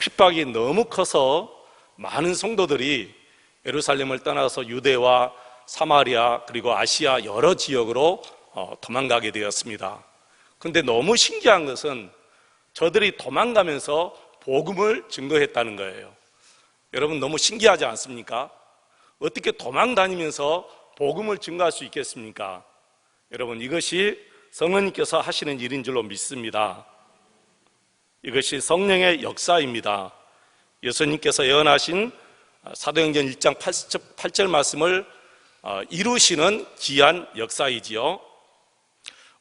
핍박이 너무 커서 많은 성도들이 예루살렘을 떠나서 유대와 사마리아 그리고 아시아 여러 지역으로 도망가게 되었습니다. 그런데 너무 신기한 것은 저들이 도망가면서 복음을 증거했다는 거예요. 여러분 너무 신기하지 않습니까? 어떻게 도망 다니면서 복음을 증거할 수 있겠습니까? 여러분 이것이 성령님께서 하시는 일인 줄로 믿습니다. 이것이 성령의 역사입니다. 예수님께서 예언하신 사도행전 1장 8절 말씀을 이루시는 귀한 역사이지요.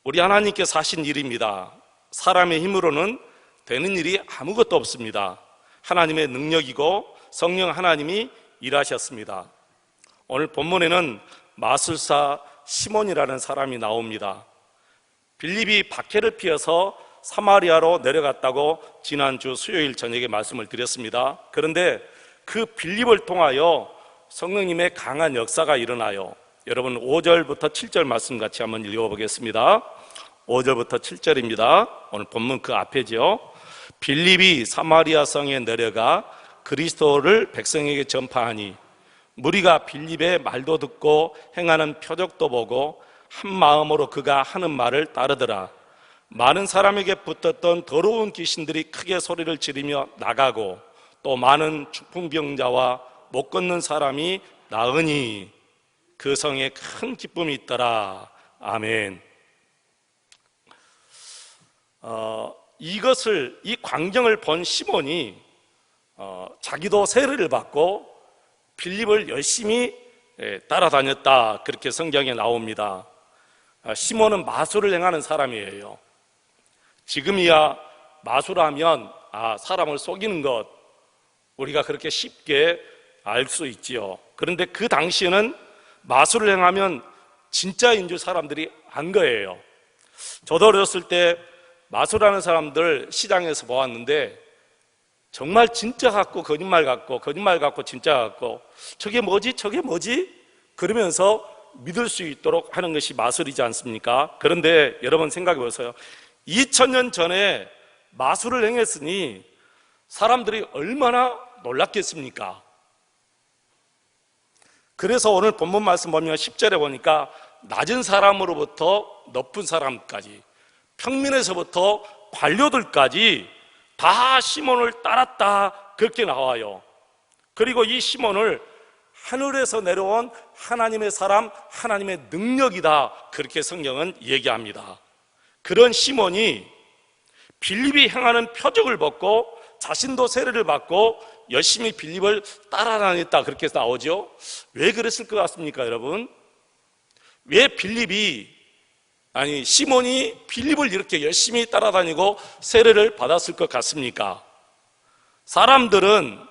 우리 하나님께서 하신 일입니다. 사람의 힘으로는 되는 일이 아무것도 없습니다. 하나님의 능력이고 성령 하나님이 일하셨습니다. 오늘 본문에는 마술사 시몬이라는 사람이 나옵니다. 빌립이 박해를 피해서 사마리아로 내려갔다고 지난주 수요일 저녁에 말씀을 드렸습니다. 그런데 그 빌립을 통하여 성령님의 강한 역사가 일어나요. 여러분 5절부터 7절 말씀 같이 한번 읽어보겠습니다. 5절부터 7절입니다. 오늘 본문 그 앞에죠. 빌립이 사마리아 성에 내려가 그리스도를 백성에게 전파하니 무리가 빌립의 말도 듣고 행하는 표적도 보고 한 마음으로 그가 하는 말을 따르더라. 많은 사람에게 붙었던 더러운 귀신들이 크게 소리를 지르며 나가고 또 많은 중풍병자와 못 걷는 사람이 나으니 그 성에 큰 기쁨이 있더라. 아멘. 이 광경을 본 시몬이 자기도 세례를 받고 빌립을 열심히 따라다녔다, 그렇게 성경에 나옵니다. 시몬은 마술을 행하는 사람이에요. 지금이야 마술하면 사람을 속이는 것 우리가 그렇게 쉽게 알 수 있지요. 그런데 그 당시에는 마술을 행하면 진짜인 줄 사람들이 안 거예요. 저도 어렸을 때 마술하는 사람들 시장에서 보았는데 정말 진짜 같고 거짓말 같고 거짓말 같고 진짜 같고 저게 뭐지? 저게 뭐지? 그러면서 믿을 수 있도록 하는 것이 마술이지 않습니까? 그런데 여러분 생각해 보세요. 2000년 전에 마술을 행했으니 사람들이 얼마나 놀랐겠습니까? 그래서 오늘 본문 말씀 보면 10절에 보니까 낮은 사람으로부터 높은 사람까지 평민에서부터 관료들까지 다 시몬을 따랐다, 그렇게 나와요. 그리고 이 시몬을 하늘에서 내려온 하나님의 사람, 하나님의 능력이다, 그렇게 성경은 얘기합니다. 그런 시몬이 빌립이 행하는 표적을 벗고 자신도 세례를 받고 열심히 빌립을 따라다녔다, 그렇게 나오죠. 왜 그랬을 것 같습니까, 여러분? 왜 시몬이 빌립을 이렇게 열심히 따라다니고 세례를 받았을 것 같습니까? 사람들은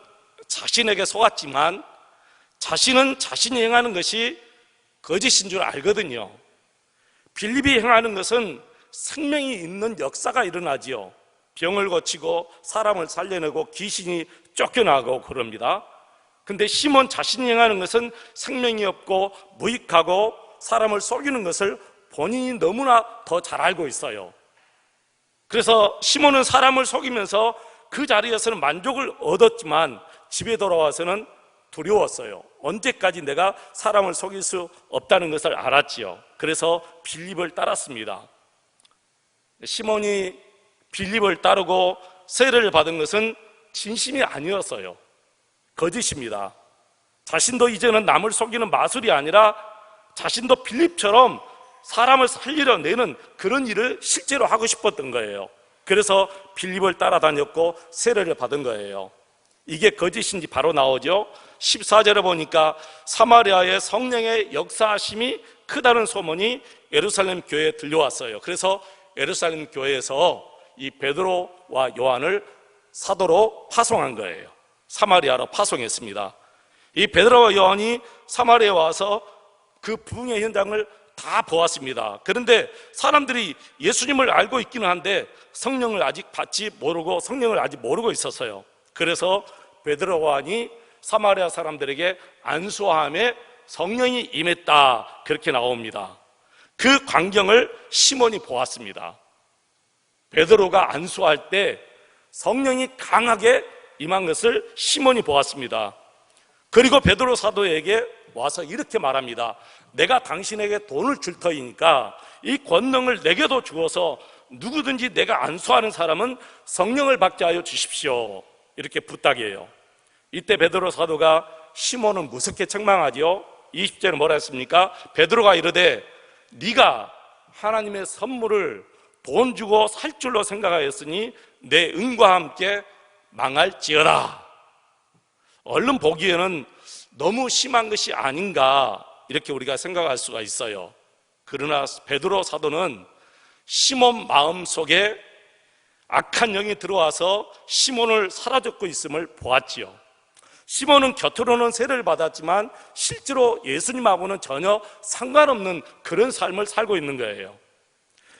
자신에게 속았지만 자신은 자신이 행하는 것이 거짓인 줄 알거든요. 빌립이 행하는 것은 생명이 있는 역사가 일어나지요. 병을 고치고 사람을 살려내고 귀신이 쫓겨나고 그럽니다. 근데 시몬 자신이 행하는 것은 생명이 없고 무익하고 사람을 속이는 것을 본인이 너무나 더 잘 알고 있어요. 그래서 시몬은 사람을 속이면서 그 자리에서는 만족을 얻었지만 집에 돌아와서는 두려웠어요. 언제까지 내가 사람을 속일 수 없다는 것을 알았지요. 그래서 빌립을 따랐습니다. 시몬이 빌립을 따르고 세례를 받은 것은 진심이 아니었어요. 거짓입니다. 자신도 이제는 남을 속이는 마술이 아니라 자신도 빌립처럼 사람을 살리려 내는 그런 일을 실제로 하고 싶었던 거예요. 그래서 빌립을 따라다녔고 세례를 받은 거예요. 이게 거짓인지 바로 나오죠. 14절에 보니까 사마리아의 성령의 역사하심이 크다는 소문이 예루살렘 교회에 들려왔어요. 그래서 예루살렘 교회에서 이 베드로와 요한을 사도로 파송한 거예요. 사마리아로 파송했습니다. 이 베드로와 요한이 사마리아에 와서 그 부흥의 현장을 다 보았습니다. 그런데 사람들이 예수님을 알고 있기는 한데 성령을 아직 성령을 아직 모르고 있었어요. 그래서 베드로와 요한이 사마리아 사람들에게 안수함에 성령이 임했다, 그렇게 나옵니다. 그 광경을 시몬이 보았습니다. 베드로가 안수할 때 성령이 강하게 임한 것을 시몬이 보았습니다. 그리고 베드로 사도에게 와서 이렇게 말합니다. 내가 당신에게 돈을 줄 터이니까 이 권능을 내게도 주어서 누구든지 내가 안수하는 사람은 성령을 받게 하여 주십시오. 이렇게 부탁이에요. 이때 베드로 사도가 시몬은 무섭게 책망하지요. 20절에 뭐라 했습니까? 베드로가 이르되 네가 하나님의 선물을 돈 주고 살 줄로 생각하였으니 내 은과 함께 망할지어다. 얼른 보기에는 너무 심한 것이 아닌가 이렇게 우리가 생각할 수가 있어요. 그러나 베드로 사도는 시몬 마음속에 악한 영이 들어와서 시몬을 사로잡고 있음을 보았지요. 시몬은 겉으로는 세례를 받았지만 실제로 예수님하고는 전혀 상관없는 그런 삶을 살고 있는 거예요.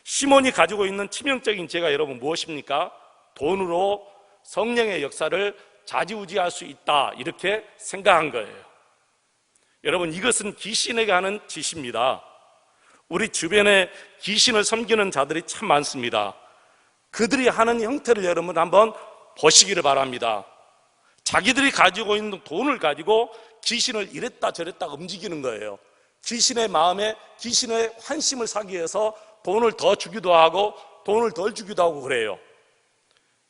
시몬이 가지고 있는 치명적인 죄가 여러분 무엇입니까? 돈으로 성령의 역사를 좌지우지할 수 있다 이렇게 생각한 거예요. 여러분, 이것은 귀신에게 하는 짓입니다. 우리 주변에 귀신을 섬기는 자들이 참 많습니다. 그들이 하는 형태를 여러분 한번 보시기를 바랍니다. 자기들이 가지고 있는 돈을 가지고 귀신을 이랬다 저랬다 움직이는 거예요. 귀신의 마음에 귀신의 환심을 사기 위해서 돈을 더 주기도 하고 돈을 덜 주기도 하고 그래요.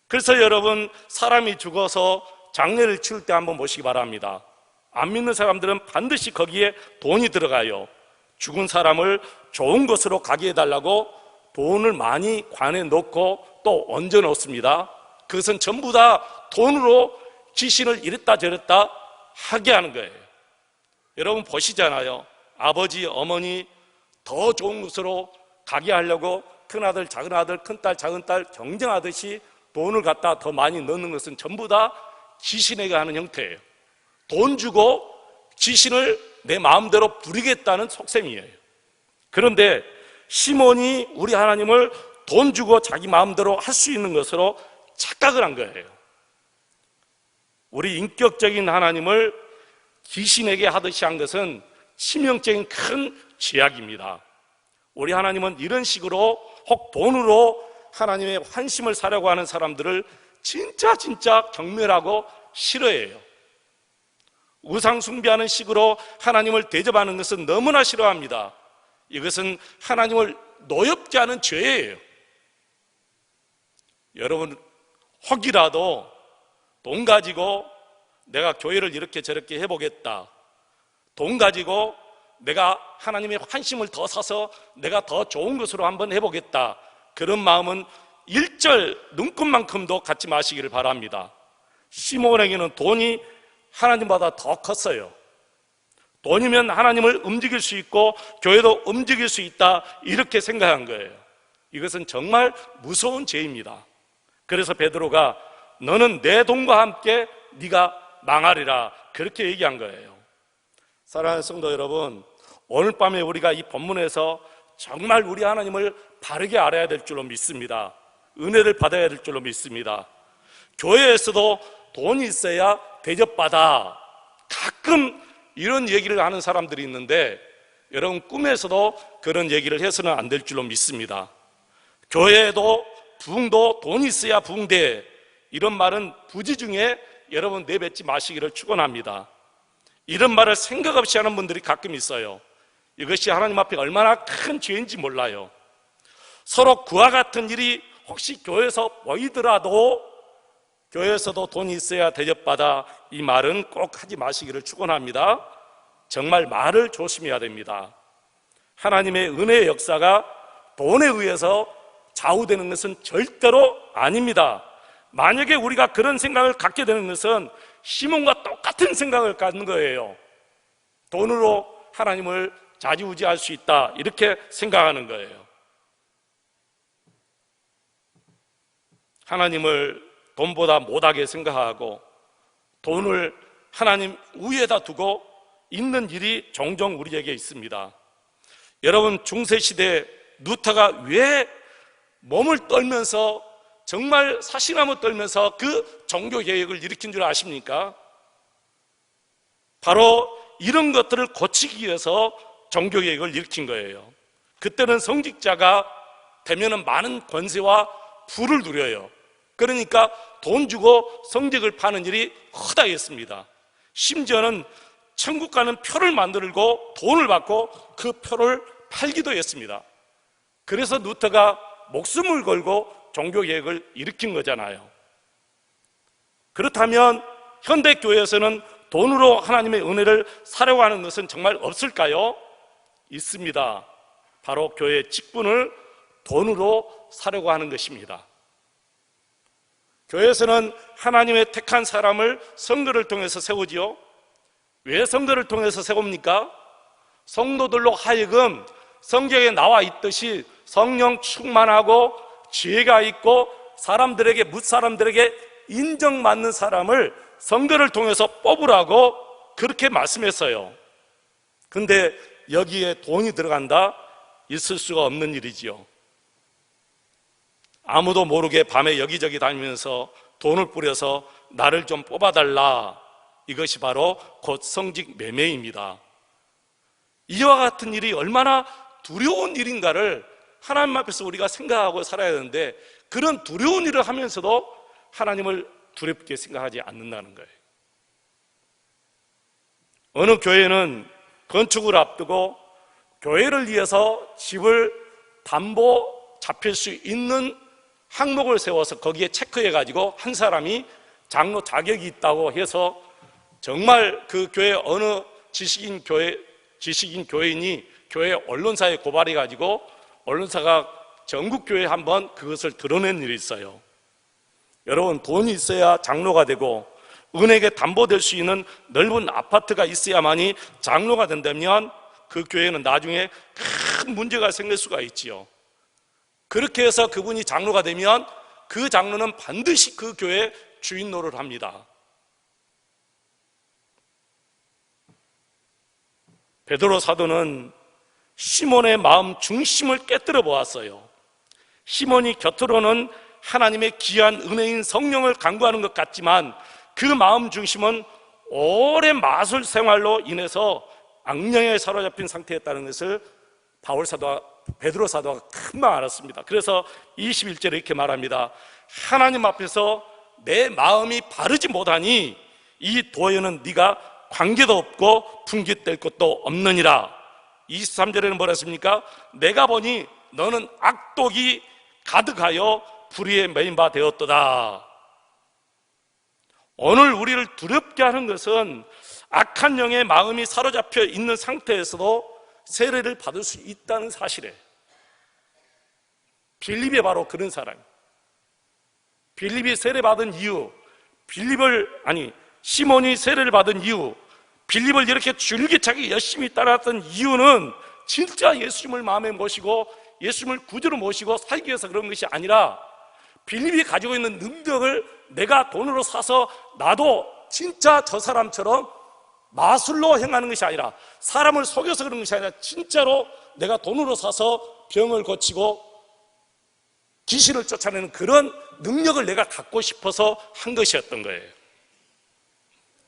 그래서 여러분, 사람이 죽어서 장례를 치를 때 한번 보시기 바랍니다. 안 믿는 사람들은 반드시 거기에 돈이 들어가요. 죽은 사람을 좋은 곳으로 가게 해달라고 돈을 많이 관에 넣고 또 얹어 놓습니다. 그것은 전부 다 돈으로 귀신을 이랬다 저랬다 하게 하는 거예요. 여러분 보시잖아요. 아버지, 어머니 더 좋은 곳으로 가게 하려고 큰아들, 작은아들, 큰딸, 작은딸 경쟁하듯이 돈을 갖다 더 많이 넣는 것은 전부 다 귀신에게 하는 형태예요. 돈 주고 귀신을 내 마음대로 부리겠다는 속셈이에요. 그런데 시몬이 우리 하나님을 돈 주고 자기 마음대로 할 수 있는 것으로 착각을 한 거예요. 우리 인격적인 하나님을 귀신에게 하듯이 한 것은 치명적인 큰 죄악입니다. 우리 하나님은 이런 식으로 혹 돈으로 하나님의 환심을 사려고 하는 사람들을 진짜 경멸하고 싫어해요. 우상 숭배하는 식으로 하나님을 대접하는 것은 너무나 싫어합니다. 이것은 하나님을 노엽게 하는 죄예요. 여러분, 혹이라도 돈 가지고 내가 교회를 이렇게 저렇게 해보겠다, 돈 가지고 내가 하나님의 환심을 더 사서 내가 더 좋은 것으로 한번 해보겠다, 그런 마음은 일절 눈곱만큼도 갖지 마시기를 바랍니다. 시몬에게는 돈이 하나님보다 더 컸어요. 돈이면 하나님을 움직일 수 있고 교회도 움직일 수 있다 이렇게 생각한 거예요. 이것은 정말 무서운 죄입니다. 그래서 베드로가 너는 내 돈과 함께 네가 망하리라 그렇게 얘기한 거예요. 사랑하는 성도 여러분, 오늘 밤에 우리가 이 본문에서 정말 우리 하나님을 바르게 알아야 될 줄로 믿습니다. 은혜를 받아야 될 줄로 믿습니다. 교회에서도 돈이 있어야 대접받아, 가끔 이런 얘기를 하는 사람들이 있는데 여러분, 꿈에서도 그런 얘기를 해서는 안 될 줄로 믿습니다. 교회에도 부흥도 돈이 있어야 부흥돼, 이런 말은 부지 중에 여러분 내뱉지 마시기를 축원합니다. 이런 말을 생각 없이 하는 분들이 가끔 있어요. 이것이 하나님 앞에 얼마나 큰 죄인지 몰라요. 서로 그와 같은 일이 혹시 교회에서 보이더라도 교회에서도 돈이 있어야 대접받아, 이 말은 꼭 하지 마시기를 축원합니다. 정말 말을 조심해야 됩니다. 하나님의 은혜의 역사가 돈에 의해서 좌우되는 것은 절대로 아닙니다. 만약에 우리가 그런 생각을 갖게 되는 것은 시몬과 똑같은 생각을 갖는 거예요. 돈으로 하나님을 좌지우지할 수 있다 이렇게 생각하는 거예요. 하나님을 돈보다 못하게 생각하고 돈을 하나님 위에다 두고 있는 일이 종종 우리에게 있습니다. 여러분, 중세시대 루터가 왜 몸을 떨면서 정말 사시나무 떨면서 그 종교개혁을 일으킨 줄 아십니까? 바로 이런 것들을 고치기 위해서 종교개혁을 일으킨 거예요. 그때는 성직자가 되면은 많은 권세와 부를 누려요. 그러니까 돈 주고 성적을 파는 일이 허다했습니다. 심지어는 천국 가는 표를 만들고 돈을 받고 그 표를 팔기도 했습니다. 그래서 루터가 목숨을 걸고 종교개혁을 일으킨 거잖아요. 그렇다면 현대교회에서는 돈으로 하나님의 은혜를 사려고 하는 것은 정말 없을까요? 있습니다. 바로 교회 직분을 돈으로 사려고 하는 것입니다. 교회에서는 하나님의 택한 사람을 성도를 통해서 세우지요. 왜 성도를 통해서 세웁니까? 성도들로 하여금 성경에 나와 있듯이 성령 충만하고 지혜가 있고 사람들에게 뭇사람들에게 인정받는 사람을 성도를 통해서 뽑으라고 그렇게 말씀했어요. 근데 여기에 돈이 들어간다? 있을 수가 없는 일이지요. 아무도 모르게 밤에 여기저기 다니면서 돈을 뿌려서 나를 좀 뽑아달라, 이것이 바로 곧 성직 매매입니다. 이와 같은 일이 얼마나 두려운 일인가를 하나님 앞에서 우리가 생각하고 살아야 되는데, 그런 두려운 일을 하면서도 하나님을 두렵게 생각하지 않는다는 거예요. 어느 교회는 건축을 앞두고 교회를 위해서 집을 담보 잡힐 수 있는 항목을 세워서 거기에 체크해가지고 한 사람이 장로 자격이 있다고 해서 정말 그 교회 어느 지식인 교회인이 교회 언론사에 고발해가지고 언론사가 전국 교회에 한번 그것을 드러낸 일이 있어요. 여러분, 돈이 있어야 장로가 되고 은행에 담보될 수 있는 넓은 아파트가 있어야만이 장로가 된다면 그 교회는 나중에 큰 문제가 생길 수가 있지요. 그렇게 해서 그분이 장로가 되면 그 장로는 반드시 그 교회의 주인 노릇을 합니다. 베드로 사도는 시몬의 마음 중심을 깨뜨려 보았어요. 시몬이 겉으로는 하나님의 귀한 은혜인 성령을 간구하는 것 같지만 그 마음 중심은 오랜 마술 생활로 인해서 악령에 사로잡힌 상태였다는 것을 베드로 사도가 금방 알았습니다. 그래서 21절에 이렇게 말합니다. 하나님 앞에서 내 마음이 바르지 못하니 이 도에는 네가 관계도 없고 분깃될 것도 없느니라. 23절에는 뭐라 했습니까? 내가 보니 너는 악독이 가득하여 불의에 매인 바 되었도다. 오늘 우리를 두렵게 하는 것은 악한 영의 마음이 사로잡혀 있는 상태에서도 세례를 받을 수 있다는 사실이에요. 빌립이 바로 그런 사람이에요. 빌립이 세례받은 이유, 시몬이 세례를 받은 이유, 빌립을 이렇게 줄기차게 열심히 따라왔던 이유는 진짜 예수님을 마음에 모시고 예수님을 구주로 모시고 살기 위해서 그런 것이 아니라 빌립이 가지고 있는 능력을 내가 돈으로 사서 나도 진짜 저 사람처럼 마술로 행하는 것이 아니라, 사람을 속여서 그런 것이 아니라 진짜로 내가 돈으로 사서 병을 고치고 귀신을 쫓아내는 그런 능력을 내가 갖고 싶어서 한 것이었던 거예요.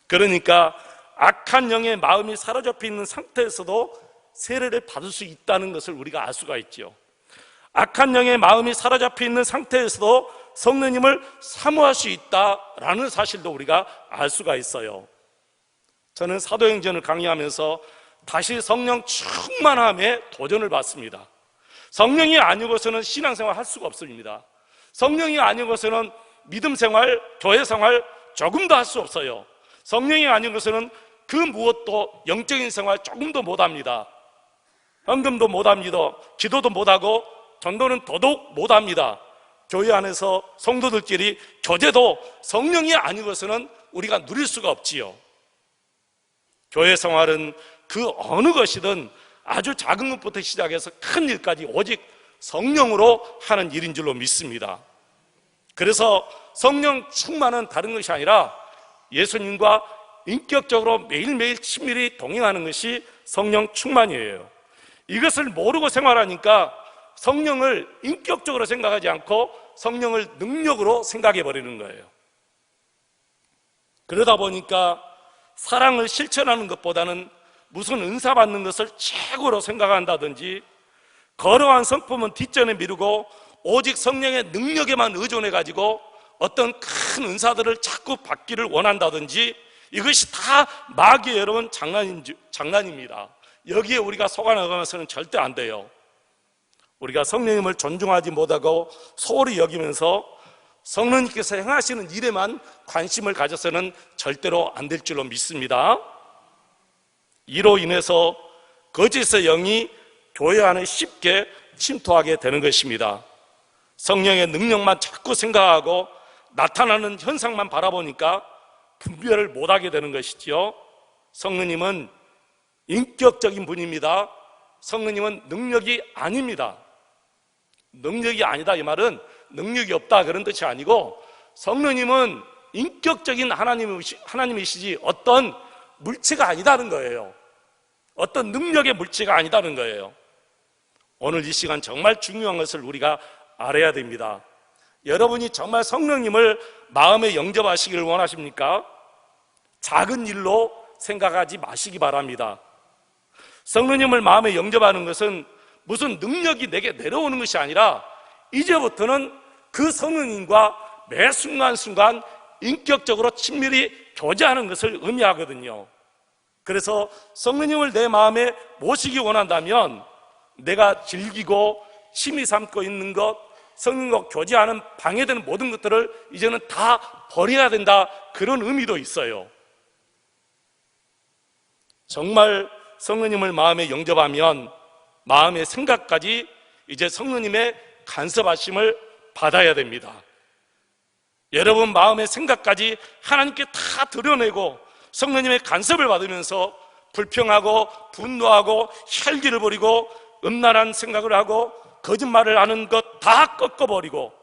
그러니까 악한 영의 마음이 사로잡혀 있는 상태에서도 세례를 받을 수 있다는 것을 우리가 알 수가 있죠. 악한 영의 마음이 사로잡혀 있는 상태에서도 성령님을 사모할 수 있다라는 사실도 우리가 알 수가 있어요. 저는 사도행전을 강의하면서 다시 성령 충만함에 도전을 받습니다. 성령이 아니고서는 신앙생활 할 수가 없습니다. 성령이 아니고서는 믿음 생활, 교회 생활 조금도 할 수 없어요. 성령이 아니고서는 그 무엇도 영적인 생활 조금도 못합니다. 헌금도 못합니다. 기도도 못하고 전도는 더더욱 못합니다. 교회 안에서 성도들끼리 교제도 성령이 아니고서는 우리가 누릴 수가 없지요. 교회 생활은 그 어느 것이든 아주 작은 것부터 시작해서 큰 일까지 오직 성령으로 하는 일인 줄로 믿습니다. 그래서 성령 충만은 다른 것이 아니라 예수님과 인격적으로 매일매일 친밀히 동행하는 것이 성령 충만이에요. 이것을 모르고 생활하니까 성령을 인격적으로 생각하지 않고 성령을 능력으로 생각해 버리는 거예요. 그러다 보니까 사랑을 실천하는 것보다는 무슨 은사 받는 것을 최고로 생각한다든지, 거룩한 성품은 뒷전에 미루고 오직 성령의 능력에만 의존해 가지고 어떤 큰 은사들을 자꾸 받기를 원한다든지, 이것이 다 마귀의 여러분 장난입니다. 여기에 우리가 속아나가면서는 절대 안 돼요. 우리가 성령님을 존중하지 못하고 소홀히 여기면서 성령님께서 행하시는 일에만 관심을 가져서는 절대로 안 될 줄로 믿습니다. 이로 인해서 거짓의 영이 교회 안에 쉽게 침투하게 되는 것입니다. 성령의 능력만 자꾸 생각하고 나타나는 현상만 바라보니까 분별을 못하게 되는 것이지요. 성령님은 인격적인 분입니다. 성령님은 능력이 아닙니다. 능력이 아니다 이 말은 능력이 없다 그런 뜻이 아니고, 성령님은 인격적인 하나님이시지 어떤 물체가 아니다는 거예요. 어떤 능력의 물체가 아니다는 거예요. 오늘 이 시간 정말 중요한 것을 우리가 알아야 됩니다. 여러분이 정말 성령님을 마음에 영접하시기를 원하십니까? 작은 일로 생각하지 마시기 바랍니다. 성령님을 마음에 영접하는 것은 무슨 능력이 내게 내려오는 것이 아니라, 이제부터는 그 성령님과 매 순간순간 인격적으로 친밀히 교제하는 것을 의미하거든요. 그래서 성령님을 내 마음에 모시기 원한다면 내가 즐기고 취미 삼고 있는 것, 성령과 교제하는 방해되는 모든 것들을 이제는 다 버려야 된다, 그런 의미도 있어요. 정말 성령님을 마음에 영접하면 마음의 생각까지 이제 성령님의 간섭하심을 받아야 됩니다. 여러분 마음의 생각까지 하나님께 다 드러내고 성령님의 간섭을 받으면서 불평하고 분노하고 혈기를 부리고 음란한 생각을 하고 거짓말을 하는 것 다 꺾어버리고,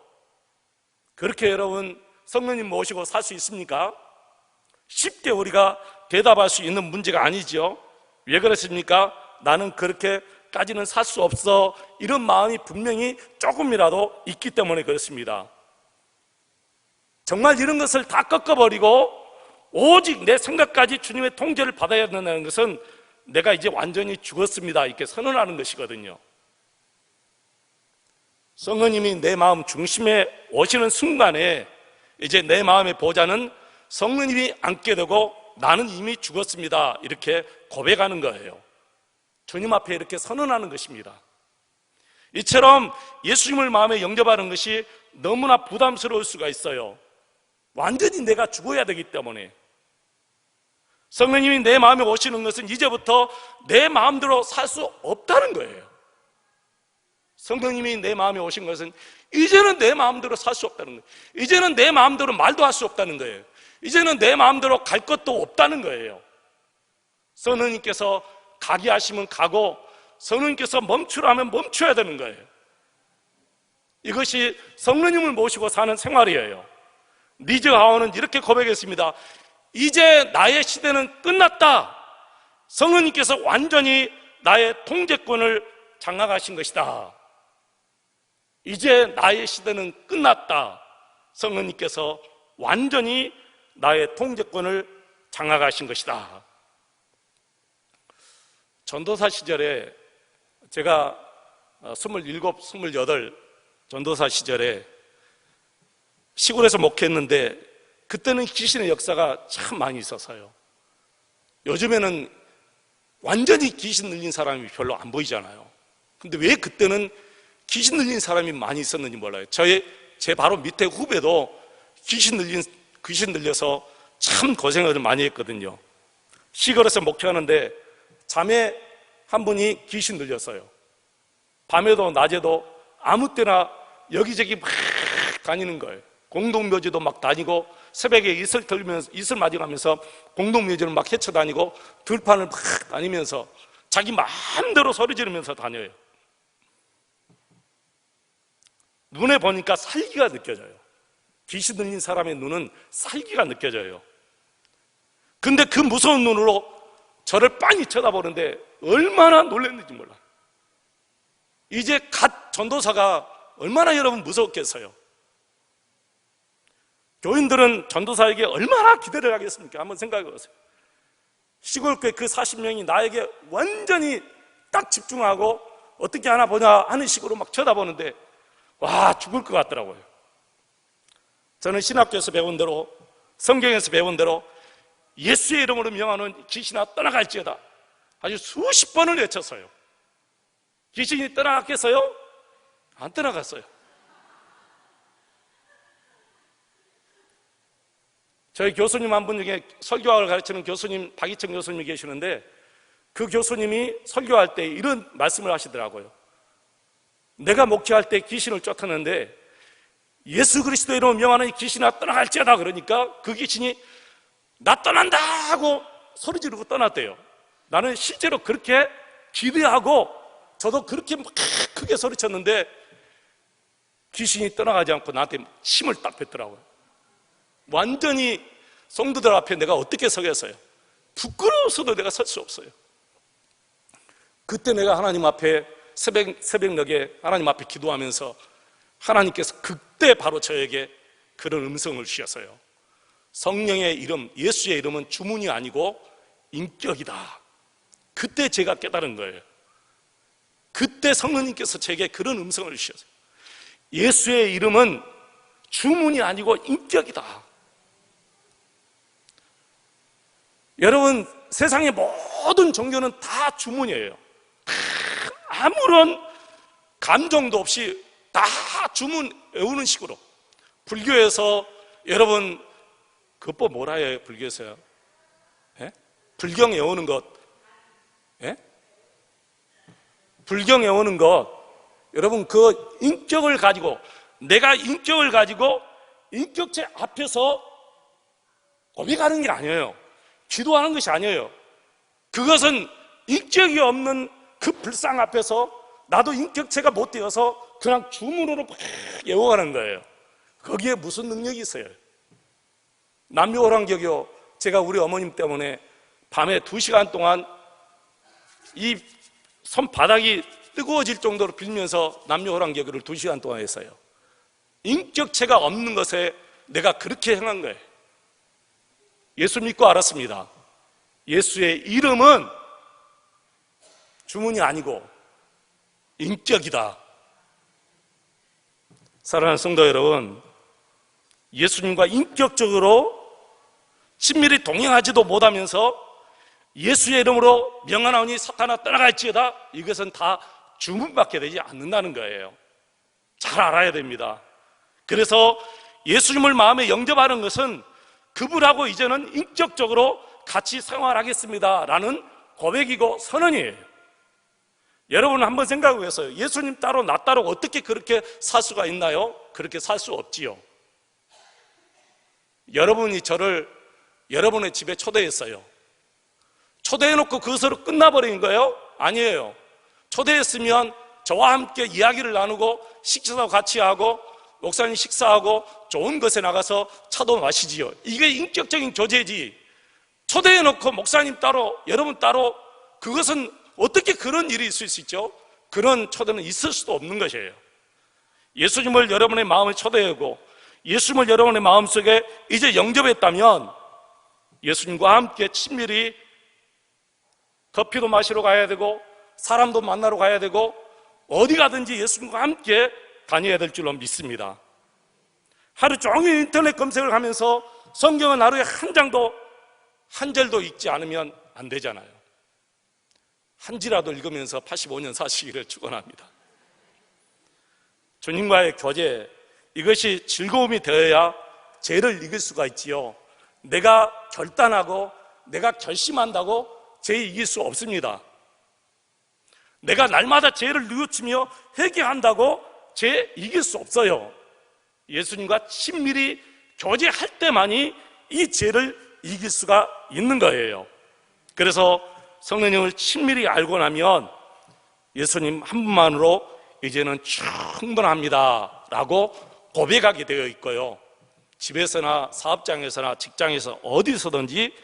그렇게 여러분 성령님 모시고 살 수 있습니까? 쉽게 우리가 대답할 수 있는 문제가 아니죠. 왜 그렇습니까? 나는 그렇게까지는 살 수 없어, 이런 마음이 분명히 조금이라도 있기 때문에 그렇습니다. 정말 이런 것을 다 꺾어버리고 오직 내 생각까지 주님의 통제를 받아야 된다는 것은 내가 이제 완전히 죽었습니다, 이렇게 선언하는 것이거든요. 성령님이 내 마음 중심에 오시는 순간에 이제 내 마음의 보좌는 성령님이 앉게 되고 나는 이미 죽었습니다, 이렇게 고백하는 거예요. 주님 앞에 이렇게 선언하는 것입니다. 이처럼 예수님을 마음에 영접하는 것이 너무나 부담스러울 수가 있어요. 완전히 내가 죽어야 되기 때문에. 성령님이 내 마음에 오시는 것은 이제부터 내 마음대로 살 수 없다는 거예요. 성령님이 내 마음에 오신 것은 이제는 내 마음대로 살 수 없다는 거예요. 이제는 내 마음대로 말도 할 수 없다는 거예요. 이제는 내 마음대로 갈 것도 없다는 거예요. 성령님께서 가게 하시면 가고, 성령님께서 멈추라 하면 멈춰야 되는 거예요. 이것이 성령님을 모시고 사는 생활이에요. 리즈 하워는 이렇게 고백했습니다. 이제 나의 시대는 끝났다. 성령님께서 완전히 나의 통제권을 장악하신 것이다. 이제 나의 시대는 끝났다. 성령님께서 완전히 나의 통제권을 장악하신 것이다. 전도사 시절에 제가 27, 28 전도사 시절에 시골에서 목회했는데, 그때는 귀신의 역사가 참 많이 있어서요. 요즘에는 완전히 귀신 들린 사람이 별로 안 보이잖아요. 근데 왜 그때는 귀신 들린 사람이 많이 있었는지 몰라요. 제 바로 밑에 후배도 귀신 들려서 참 고생을 많이 했거든요. 시골에서 목회하는데 자매 한 분이 귀신 들렸어요. 밤에도 낮에도 아무 때나 여기저기 막 다니는 거예요. 공동묘지도 막 다니고, 새벽에 이슬 맞이가면서 공동묘지를 막 헤쳐다니고, 들판을 막 다니면서 자기 마음대로 소리 지르면서 다녀요. 눈에 보니까 살기가 느껴져요. 귀신 들린 사람의 눈은 살기가 느껴져요. 근데 그 무서운 눈으로 저를 빤히 쳐다보는데 얼마나 놀랐는지 몰라. 이제 갓 전도사가 얼마나 여러분 무서웠겠어요. 교인들은 전도사에게 얼마나 기대를 하겠습니까? 한번 생각해 보세요. 시골교회 그 40명이 나에게 완전히 딱 집중하고 어떻게 하나 보냐 하는 식으로 막 쳐다보는데, 와, 죽을 것 같더라고요. 저는 신학교에서 배운 대로, 성경에서 배운 대로 예수의 이름으로 명하는 귀신아 떠나갈지어다 아주 수십 번을 외쳤어요. 귀신이 떠나갔겠어요? 안 떠나갔어요. 저희 교수님 한 분 중에 설교학을 가르치는 교수님, 박희청 교수님이 계시는데, 그 교수님이 설교할 때 이런 말씀을 하시더라고요. 내가 목회할 때 귀신을 쫓았는데 예수 그리스도 이름으로 명하는 귀신아 떠나갈지어다 그러니까 그 귀신이 나 떠난다 하고 소리 지르고 떠났대요. 나는 실제로 그렇게 기대하고 저도 그렇게 막 크게 소리쳤는데 귀신이 떠나가지 않고 나한테 침을 딱 뱉더라고요. 완전히 성도들 앞에 내가 어떻게 서겠어요? 부끄러워서도 내가 설 수 없어요. 그때 내가 하나님 앞에 새벽녘에 하나님 앞에 기도하면서 하나님께서 그때 바로 저에게 그런 음성을 주셨어요. 성령의 이름, 예수의 이름은 주문이 아니고 인격이다. 그때 제가 깨달은 거예요. 그때 성령님께서 제게 그런 음성을 주셨어요. 예수의 이름은 주문이 아니고 인격이다. 여러분, 세상의 모든 종교는 다 주문이에요. 아무런 감정도 없이 다 주문 외우는 식으로. 불교에서 여러분 그법 뭐라 해요? 불교에서요? 예? 불경 외우는 것, 예? 불경 외우는 것, 여러분 그 인격을 가지고, 내가 인격을 가지고 인격체 앞에서 고백하는 게 아니에요. 기도하는 것이 아니에요. 그것은 인격이 없는 그 불상 앞에서 나도 인격체가 못 되어서 그냥 주문으로 막 외워가는 거예요. 거기에 무슨 능력이 있어요? 남묘호랑격이요, 제가 우리 어머님 때문에 밤에 2시간 동안 이 손바닥이 뜨거워질 정도로 빌면서 남묘호랑격을 2시간 동안 했어요. 인격체가 없는 것에 내가 그렇게 행한 거예요. 예수 믿고 알았습니다. 예수의 이름은 주문이 아니고 인격이다. 사랑하는 성도 여러분, 예수님과 인격적으로 친밀히 동행하지도 못하면서 예수의 이름으로 명하나오니 사탄아 떠나갈지어다, 이것은 다 주문밖에 되지 않는다는 거예요. 잘 알아야 됩니다. 그래서 예수님을 마음에 영접하는 것은 그분하고 이제는 인격적으로 같이 생활하겠습니다 라는 고백이고 선언이에요. 여러분 한번 생각해 보세요. 예수님 따로 나 따로 어떻게 그렇게 살 수가 있나요? 그렇게 살 수 없지요. 여러분이 저를 여러분의 집에 초대했어요. 초대해놓고 그것으로 끝나버린 거예요? 아니에요. 초대했으면 저와 함께 이야기를 나누고 식사도 같이 하고 목사님 식사하고 좋은 것에 나가서 차도 마시지요. 이게 인격적인 교제지. 초대해놓고 목사님 따로 여러분 따로, 그것은 어떻게 그런 일이 있을 수 있죠? 그런 초대는 있을 수도 없는 것이에요. 예수님을 여러분의 마음에 초대하고 예수님을 여러분의 마음속에 이제 영접했다면 예수님과 함께 친밀히 커피도 마시러 가야 되고 사람도 만나러 가야 되고 어디 가든지 예수님과 함께 다녀야 될 줄로 믿습니다. 하루 종일 인터넷 검색을 하면서 성경은 하루에 한 절도 읽지 않으면 안 되잖아요. 한 지라도 읽으면서 85년 사시기를 축원합니다. 주님과의 교제, 이것이 즐거움이 되어야 죄를 이길 수가 있지요. 내가 결단하고 내가 결심한다고 죄 이길 수 없습니다. 내가 날마다 죄를 뉘우치며 회개한다고 죄 이길 수 없어요. 예수님과 친밀히 교제할 때만이 이 죄를 이길 수가 있는 거예요. 그래서 성령님을 친밀히 알고 나면 예수님 한 분만으로 이제는 충분합니다 라고 고백하게 되어 있고요, 집에서나 사업장에서나 직장에서 어디서든지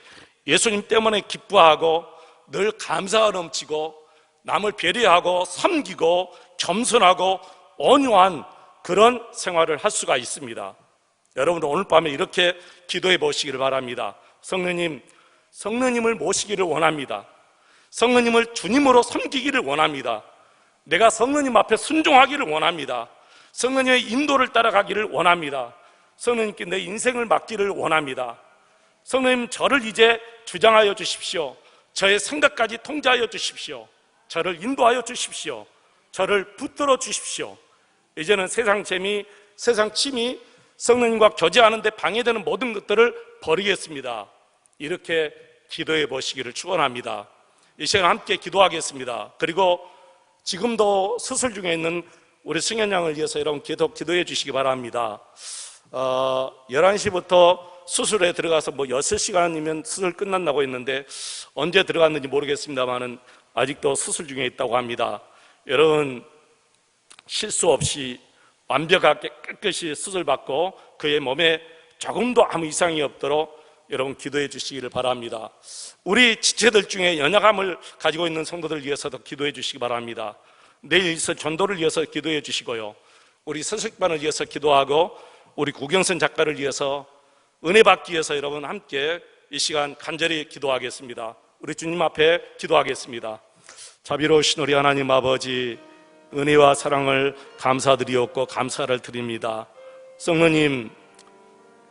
예수님 때문에 기뻐하고 늘 감사가 넘치고 남을 배려하고 섬기고 겸손하고 온유한 그런 생활을 할 수가 있습니다. 여러분도 오늘 밤에 이렇게 기도해 보시기를 바랍니다. 성령님을 모시기를 원합니다. 성령님을 주님으로 섬기기를 원합니다. 내가 성령님 앞에 순종하기를 원합니다. 성령님의 인도를 따라가기를 원합니다. 성령님께 내 인생을 맡기를 원합니다. 성령님, 저를 이제 주장하여 주십시오. 저의 생각까지 통제하여 주십시오. 저를 인도하여 주십시오. 저를 붙들어 주십시오. 이제는 세상 재미, 세상 취미, 성령님과 교제하는 데 방해되는 모든 것들을 버리겠습니다. 이렇게 기도해 보시기를 축원합니다. 이 시간 함께 기도하겠습니다. 그리고 지금도 수술 중에 있는 우리 승현 양을 위해서 여러분 계속 기도해 주시기 바랍니다. 11시부터 수술에 들어가서 6시간이면 수술 끝난다고 했는데 언제 들어갔는지 모르겠습니다만은 아직도 수술 중에 있다고 합니다. 여러분, 실수 없이 완벽하게 깨끗이 수술받고 그의 몸에 조금도 아무 이상이 없도록 여러분 기도해 주시기를 바랍니다. 우리 지체들 중에 연약함을 가지고 있는 성도들 위해서도 기도해 주시기 바랍니다. 내일 있을 전도를 위해서 기도해 주시고요, 우리 서식반을 위해서 기도하고 우리 구경선 작가를 위해서 은혜 받기 위해서 여러분 함께 이 시간 간절히 기도하겠습니다. 우리 주님 앞에 기도하겠습니다. 자비로우신 우리 하나님 아버지, 은혜와 사랑을 감사드리옵고 감사를 드립니다. 성령님,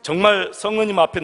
정말 성령님 앞에